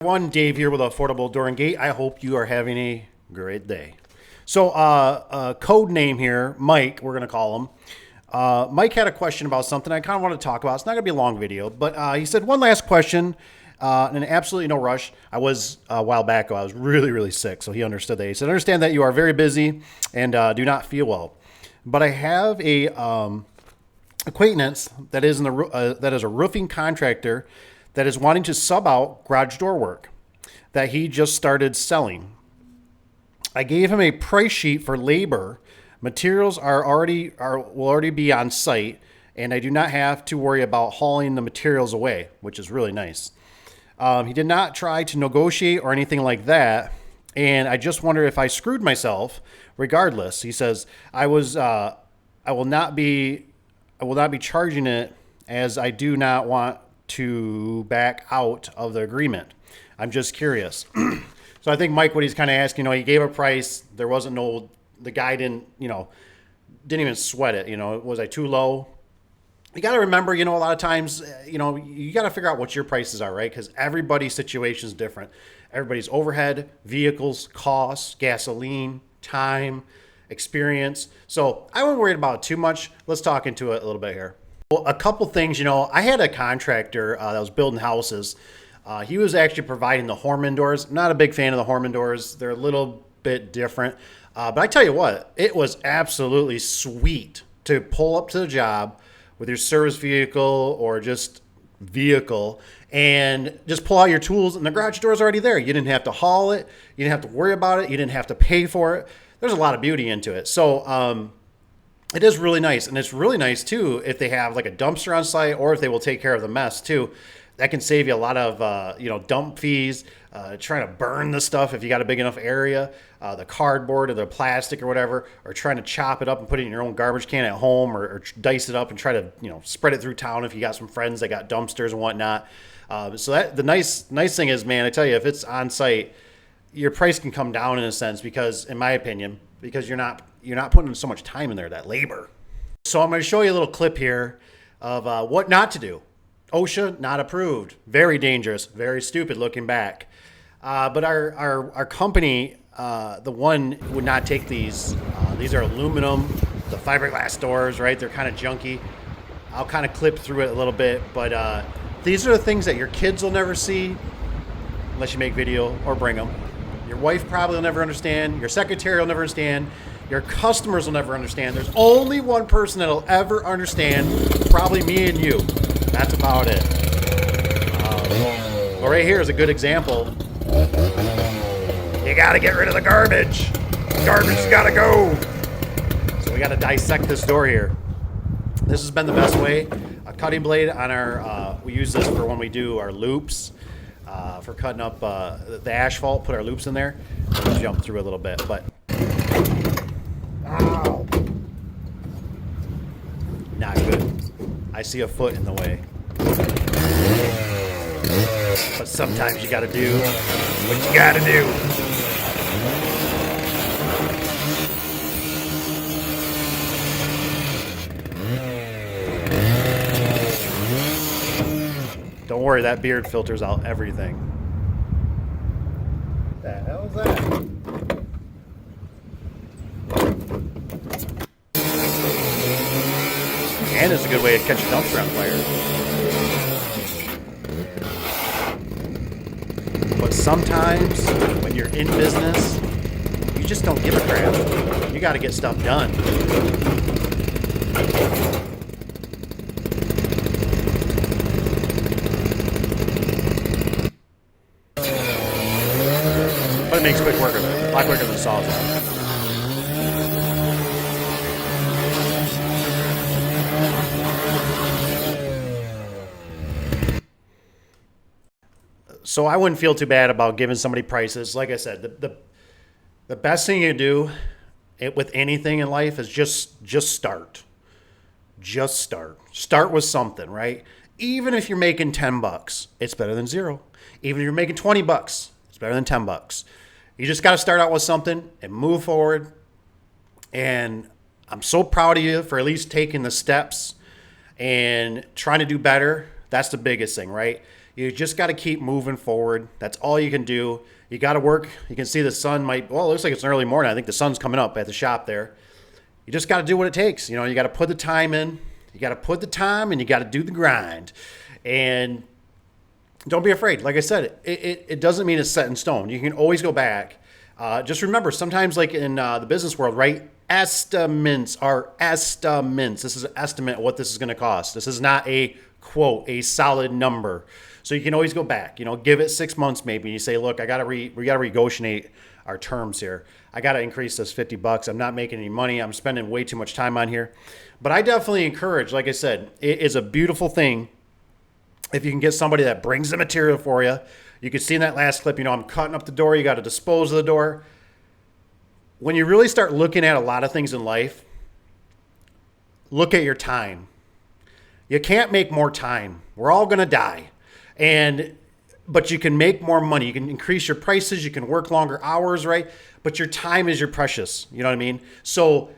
One, Dave here with Affordable Door and Gate. I hope you are having a great day. So, code name here, Mike, we're going to call him. Mike had a question about something I kind of want to talk about. It's not going to be a long video, but he said one last question, and absolutely no rush. I was a while back ago. I was really, really sick, so he understood that. He said, understand that you are very busy and do not feel well. But I have a acquaintance that is a roofing contractor that is wanting to sub out garage door work that he just started selling. I gave him a price sheet for labor. Materials will already be on site, and I do not have to worry about hauling the materials away, which is really nice. He did not try to negotiate or anything like that, and I just wonder if I screwed myself. Regardless, he says I will not be charging it, as I do not want to back out of the agreement. I'm just curious. So I think Mike, what he's kind of asking, he gave a price. There wasn't the guy didn't even sweat it. Was I too low? You got to remember, a lot of times, you got to figure out what your prices are, right? Because everybody's situation is different. Everybody's overhead, vehicles, costs, gasoline, time, experience. So I wasn't worried about it too much. Let's talk into it a little bit here. Well, a couple things, I had a contractor that was building houses. He was actually providing the Horman doors. I'm not a big fan of the Horman doors. They're a little bit different. But I tell you what, it was absolutely sweet to pull up to the job with your service vehicle or just vehicle and just pull out your tools, and the garage door is already there. You didn't have to haul it. You didn't have to worry about it. You didn't have to pay for it. There's a lot of beauty into it. So it is really nice. And it's really nice, too, if they have like a dumpster on site or if they will take care of the mess, too. That can save you a lot of, dump fees, trying to burn the stuff if you got a big enough area, the cardboard or the plastic or whatever, or trying to chop it up and put it in your own garbage can at home, or dice it up and try to, spread it through town if you got some friends that got dumpsters and whatnot. So that the nice thing is, man, I tell you, if it's on site, your price can come down in a sense because, in my opinion, because you're not putting so much time in there, that labor. So I'm going to show you a little clip here of what not to do. OSHA, not approved. Very dangerous. Very stupid looking back. But our company, the one would not take these. These are aluminum, the fiberglass doors, right? They're kind of junky. I'll kind of clip through it a little bit. But these are the things that your kids will never see unless you make video or bring them. Your wife probably will never understand. Your secretary will never understand. Your customers will never understand. There's only one person that'll ever understand, probably me and you. That's about it. Well, right here is a good example. You gotta get rid of the garbage. Garbage gotta go. So we gotta dissect this door here. This has been the best way. A cutting blade on our, we use this for when we do our loops, for cutting up the asphalt, put our loops in there. We'll jump through a little bit, but. Ow. Not good. I see a foot in the way. But sometimes you gotta do what you gotta do. Don't worry, that beard filters out everything. What the hell is that? And it's a good way to catch a dumpster on fire. But sometimes, when you're in business, you just don't give a crap. You got to get stuff done. But it makes quick work of it. A lot quicker than saws. So I wouldn't feel too bad about giving somebody prices. Like I said, the best thing you do with anything in life is just start. Just start. Start with something, right? Even if you're making $10, it's better than zero. Even if you're making $20, it's better than $10. You just got to start out with something and move forward. And I'm so proud of you for at least taking the steps and trying to do better. That's the biggest thing, right? You just got to keep moving forward. That's all you can do. You got to work. You can see the sun it looks like it's an early morning. I think the sun's coming up at the shop there. You just got to do what it takes. You got to put the time in. You got to put the time and you got to do the grind. And don't be afraid. Like I said, it doesn't mean it's set in stone. You can always go back. Just remember, sometimes like in the business world, right? Estimates are estimates. This is an estimate of what this is going to cost. This is not a quote, a solid number. So you can always go back, give it 6 months maybe. You say, look, we got to negotiate our terms here. I got to increase this $50. I'm not making any money. I'm spending way too much time on here. But I definitely encourage, like I said, it is a beautiful thing if you can get somebody that brings the material for you. You can see in that last clip, I'm cutting up the door. You got to dispose of the door. When you really start looking at a lot of things in life, look at your time. You can't make more time. We're all going to die. But you can make more money. You can increase your prices. You can work longer hours, right? But your time is your precious. You know what I mean? So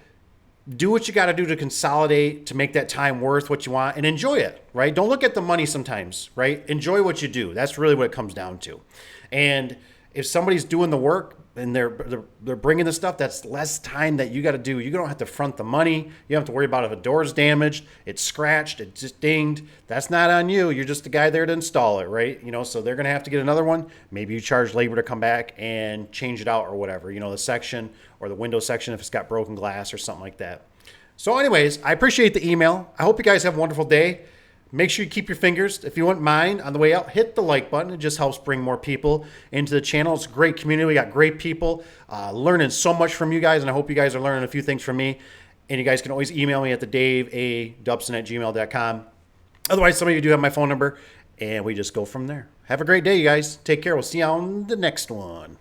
do what you got to do to consolidate, to make that time worth what you want, and enjoy it, right? Don't look at the money sometimes, right? Enjoy what you do. That's really what it comes down to. And if somebody's doing the work and they're bringing the stuff, that's less time that you got to do. You don't have to front the money. You don't have to worry about if a door's damaged, it's scratched, it's just dinged. That's not on you. You're just the guy there to install it, right? So they're going to have to get another one. Maybe you charge labor to come back and change it out or whatever, the section or the window section if it's got broken glass or something like that. So anyways, I appreciate the email. I hope you guys have a wonderful day. Make sure you keep your fingers. If you wouldn't mind, on the way out, hit the like button. It just helps bring more people into the channel. It's a great community. We got great people learning so much from you guys, and I hope you guys are learning a few things from me. And you guys can always email me at the daveadubson@gmail.com. Otherwise, some of you do have my phone number, and we just go from there. Have a great day, you guys. Take care. We'll see you on the next one.